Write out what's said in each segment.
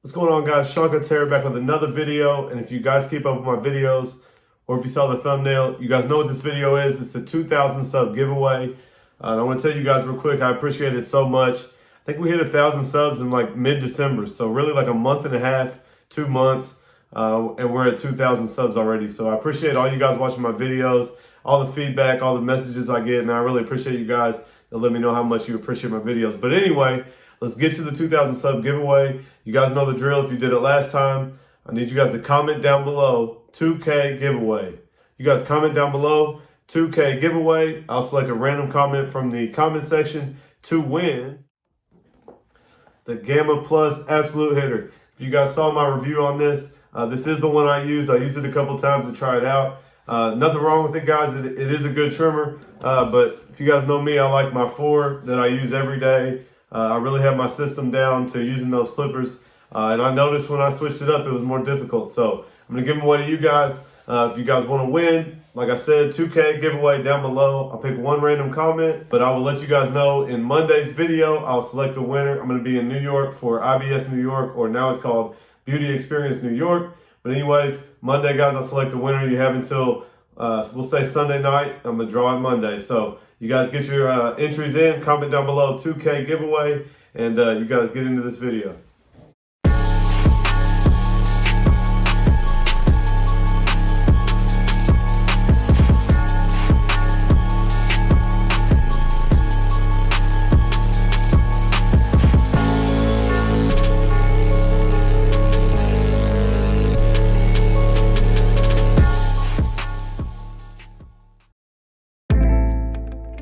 What's going on, guys? Sean Ralston back with another video. And if you guys keep up with my videos, or if you saw the thumbnail, you guys know what this video is. It's the 2,000 sub giveaway. And I want to tell you guys real quick, I appreciate it so much. I think we hit 1,000 subs in like mid-December. So really like a month and a half, 2 months. And we're at 2,000 subs already. So I appreciate all you guys watching my videos, all the feedback, all the messages I get. And I really appreciate you guys that let me know how much you appreciate my videos. But anyway, let's get to the 2,000 sub giveaway. You guys know the drill. If you did it last time, I need you guys to comment down below, 2K giveaway. You guys comment down below, 2K giveaway. I'll select a random comment from the comment section to win the Gamma Plus Absolute Hitter. If you guys saw my review on this, this is the one I used. I used it a couple times to try it out. Nothing wrong with it, guys. It is a good trimmer. But if you guys know me, I like my 4 that I use every day. I really have my system down to using those clippers. And I noticed when I switched it up, it was more difficult. So I'm going to give them away to you guys. If you guys want to win, like I said, 2K giveaway down below. I'll pick one random comment, but I will let you guys know in Monday's video, I'll select the winner. I'm going to be in New York for IBS New York, or now it's called Beauty Experience New York. But anyways, Monday, guys, I'll select the winner. You have until, we'll say Sunday night. I'm going to draw on Monday. So you guys get your entries in, comment down below, 2K giveaway, and you guys get into this video.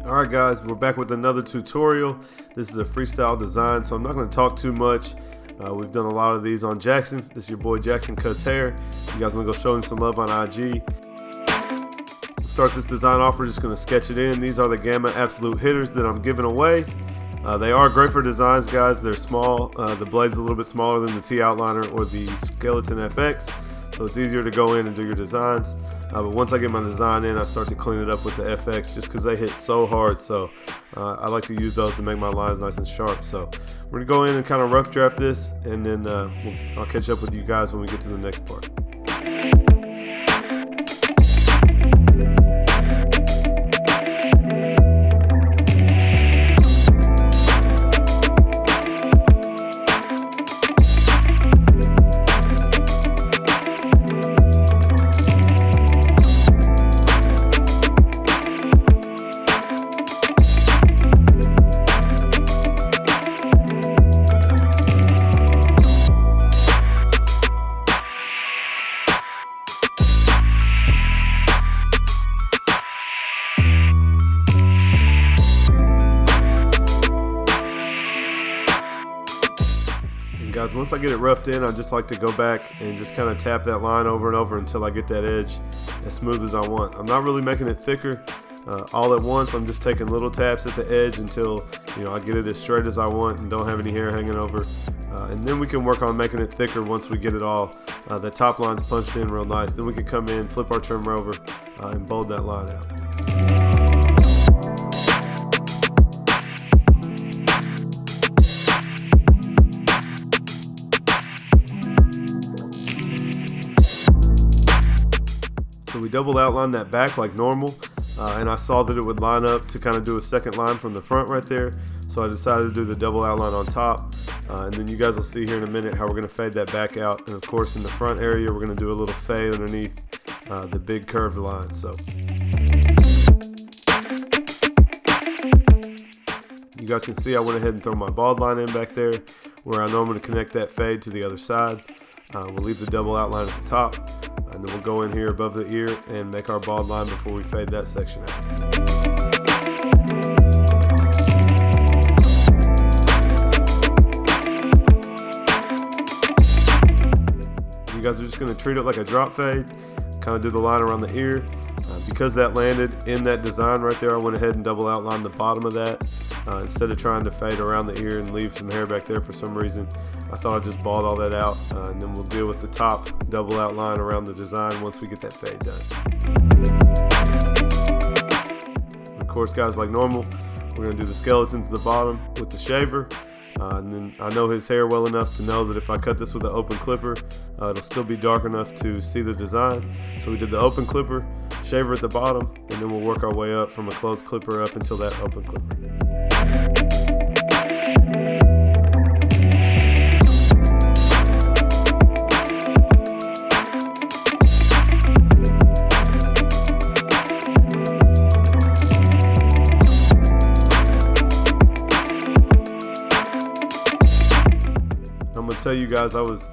Alright guys, we're back with another tutorial. This is a freestyle design, so I'm not going to talk too much. We've done a lot of these on Jackson. This is your boy Jackson Cuts Hair. You guys want to go show him some love on IG. Start this design off, we're just going to sketch it in. These are the Gamma Absolute Hitters that I'm giving away. They are great for designs, guys. They're small. The blade's a little bit smaller than the T outliner or the Skeleton FX, so it's easier to go in and do your designs. But once I get my design in, I start to clean it up with the FX just because they hit so hard. So I like to use those to make my lines nice and sharp. So we're going to go in and kind of rough draft this, and then I'll catch up with you guys when we get to the next part. Guys, once I get it roughed in, I just like to go back and just kind of tap that line over and over until I get that edge as smooth as I want. I'm not really making it thicker all at once. I'm just taking little taps at the edge until I get it as straight as I want and don't have any hair hanging over. And then we can work on making it thicker once we get it all. The top line's punched in real nice. Then we can come in, flip our trimmer over, and bold that line out. So we double outline that back like normal, and I saw that it would line up to kind of do a second line from the front right there. So I decided to do the double outline on top, and then you guys will see here in a minute how we're going to fade that back out. And of course in the front area we're going to do a little fade underneath the big curved line. So you guys can see I went ahead and throw my bald line in back there where I know I'm going to connect that fade to the other side. We'll leave the double outline at the top, and then we'll go in here above the ear and make our bald line before we fade that section out. You guys are just going to treat it like a drop fade, kind of do the line around the ear. Because that landed in that design right there, I went ahead and double outlined the bottom of that. Instead of trying to fade around the ear and leave some hair back there for some reason, I thought I'd just bald all that out, and then we'll deal with the top double outline around the design once we get that fade done. Of course, guys, like normal, we're going to do the skeleton to the bottom with the shaver. And then I know his hair well enough to know that if I cut this with an open clipper, it'll still be dark enough to see the design. So we did the open clipper, shaver at the bottom, and then we'll work our way up from a closed clipper up until that open clipper. I'm gonna tell you guys, I was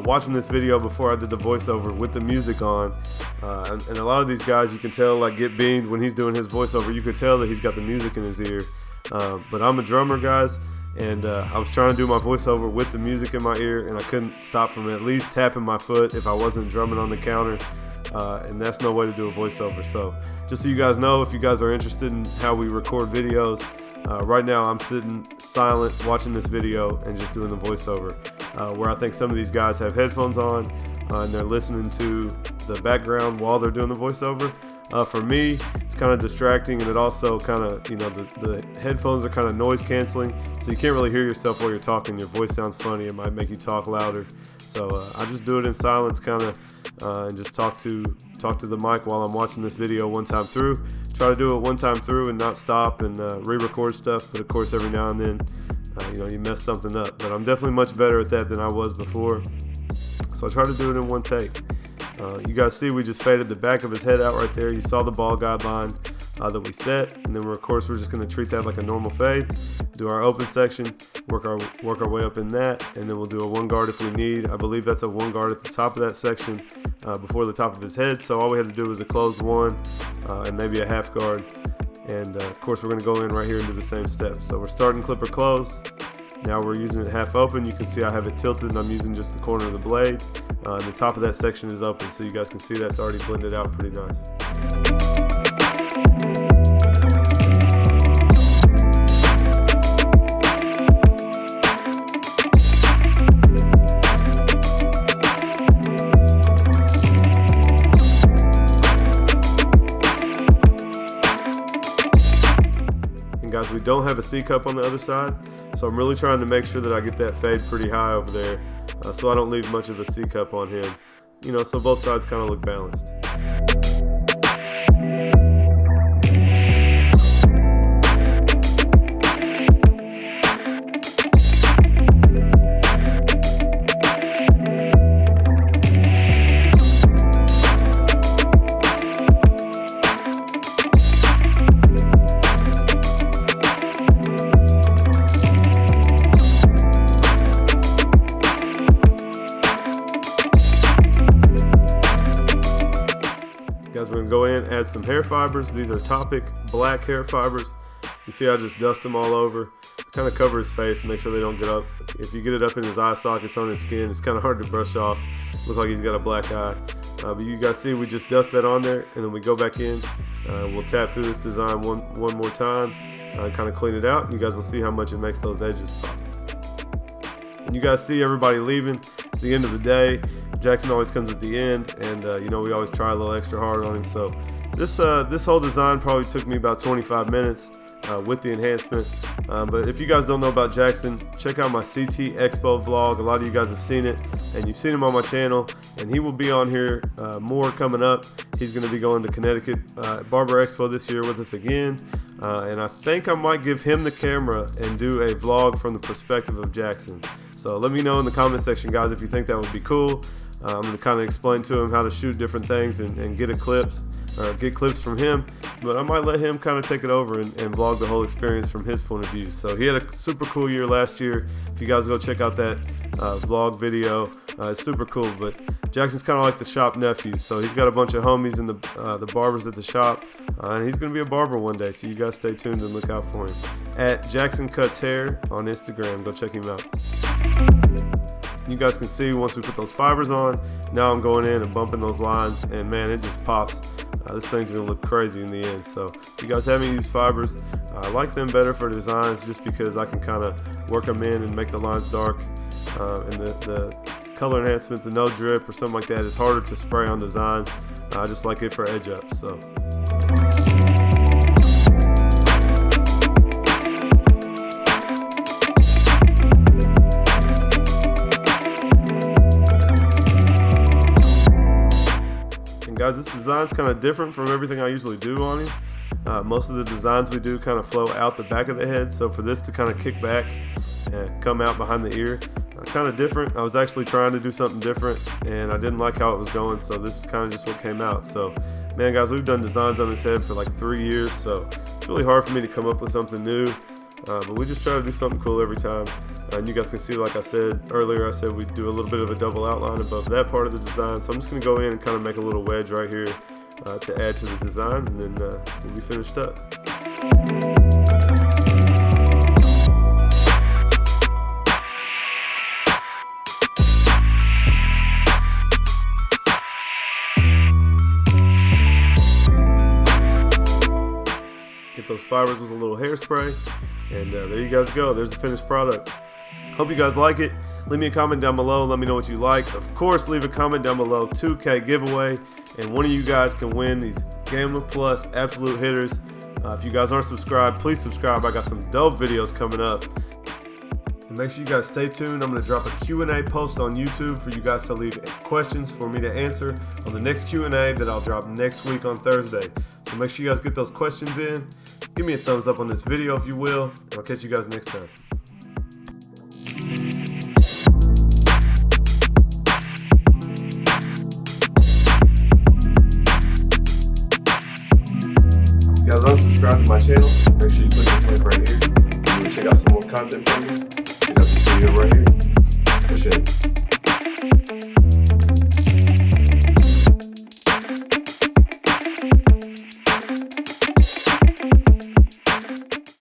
watching this video before I did the voiceover with the music on, and a lot of these guys, you can tell, like, get beamed when he's doing his voiceover. You could tell that he's got the music in his ear, but I'm a drummer, guys, and I was trying to do my voiceover with the music in my ear, and I couldn't stop from at least tapping my foot if I wasn't drumming on the counter, and that's no way to do a voiceover. So just so you guys know, if you guys are interested in how we record videos, right now I'm sitting silent watching this video and just doing the voiceover, where I think some of these guys have headphones on and they're listening to the background while they're doing the voiceover. For me, it's kind of distracting, and it also kind of, you know, the headphones are kind of noise canceling, so you can't really hear yourself while you're talking. Your voice sounds funny. It might make you talk louder. So I just do it in silence, kind of, and just talk to the mic while I'm watching this video one time through. Try to do it one time through and not stop and re-record stuff, but of course every now and then you know, you mess something up. But I'm definitely much better at that than I was before, so I try to do it in one take. You guys see we just faded the back of his head out right there. You saw the ball guideline that we set, and then of course we're just going to treat that like a normal fade, do our open section, work our way up in that, and then we'll do a one guard if we need. I believe that's a one guard at the top of that section before the top of his head, so all we had to do was a closed one and maybe a half guard, and of course we're going to go in right here and do the same steps. So we're starting clipper closed. Now we're using it half open. You can see I have it tilted and I'm using just the corner of the blade, and the top of that section is open, so you guys can see that's already blended out pretty nice. Guys, we don't have a C cup on the other side, so I'm really trying to make sure that I get that fade pretty high over there, so I don't leave much of a C cup on him, you know, so both sides kind of look balanced. Guys, we're gonna go in, add some hair fibers. These are Topic black hair fibers. You see I just dust them all over, kind of cover his face, make sure they don't get up. If you get it up in his eye sockets on his skin, it's kind of hard to brush off. Looks like he's got a black eye. But you guys see we just dust that on there, and then we go back in. We'll tap through this design one more time, kind of clean it out, and you guys will see how much it makes those edges pop. And you guys see everybody leaving at the end of the day. Jackson always comes at the end, and you know, we always try a little extra hard on him. So this whole design probably took me about 25 minutes with the enhancement. But if you guys don't know about Jackson, check out my CT Expo vlog. A lot of you guys have seen it, and you've seen him on my channel, and he will be on here more coming up. He's going to be going to Connecticut Barber Expo this year with us again, and I think I might give him the camera and do a vlog from the perspective of Jackson. So let me know in the comment section, guys, if you think that would be cool. I'm going to kind of explain to him how to shoot different things and get clips from him, but I might let him kind of take it over and vlog the whole experience from his point of view. So he had a super cool year last year. If you guys go check out that vlog video, it's super cool. But Jackson's kind of like the shop nephew, so he's got a bunch of homies in the barbers at the shop, and he's going to be a barber one day, so you guys stay tuned and look out for him at Jackson Cuts Hair on Instagram. Go check him out. You guys can see once we put those fibers on, now I'm going in and bumping those lines, and man, it just pops. This thing's gonna look crazy in the end. So if you guys haven't used fibers, I like them better for designs just because I can kind of work them in and make the lines dark, and the color enhancement, the no drip or something like that is harder to spray on designs. I just like it for edge up. So. Guys, this design's kind of different from everything I usually do on him. Most of the designs we do kind of flow out the back of the head, so for this to kind of kick back and come out behind the ear, kind of different. I was actually trying to do something different and I didn't like how it was going, so this is kind of just what came out. So man, guys, we've done designs on his head for like 3 years, so it's really hard for me to come up with something new, but we just try to do something cool every time. And you guys can see, like I said earlier, I said we'd do a little bit of a double outline above that part of the design, so I'm just going to go in and kind of make a little wedge right here to add to the design, and then we'll be finished up. Get those fibers with a little hairspray, and there you guys go. There's the finished product. Hope you guys like it. Leave me a comment down below. Let me know what you like. Of course, leave a comment down below. 2K giveaway, and one of you guys can win these Gamma Plus absolute hitters. If you guys aren't subscribed, please subscribe. I got some dope videos coming up. And make sure you guys stay tuned. I'm going to drop a Q&A post on YouTube for you guys to leave questions for me to answer on the next Q&A that I'll drop next week on Thursday. So make sure you guys get those questions in. Give me a thumbs up on this video if you will, and I'll catch you guys next time. If you guys aren't subscribed to my channel, make sure you click this link right here. You can check out some more content from me. Check out this video right here. Appreciate it.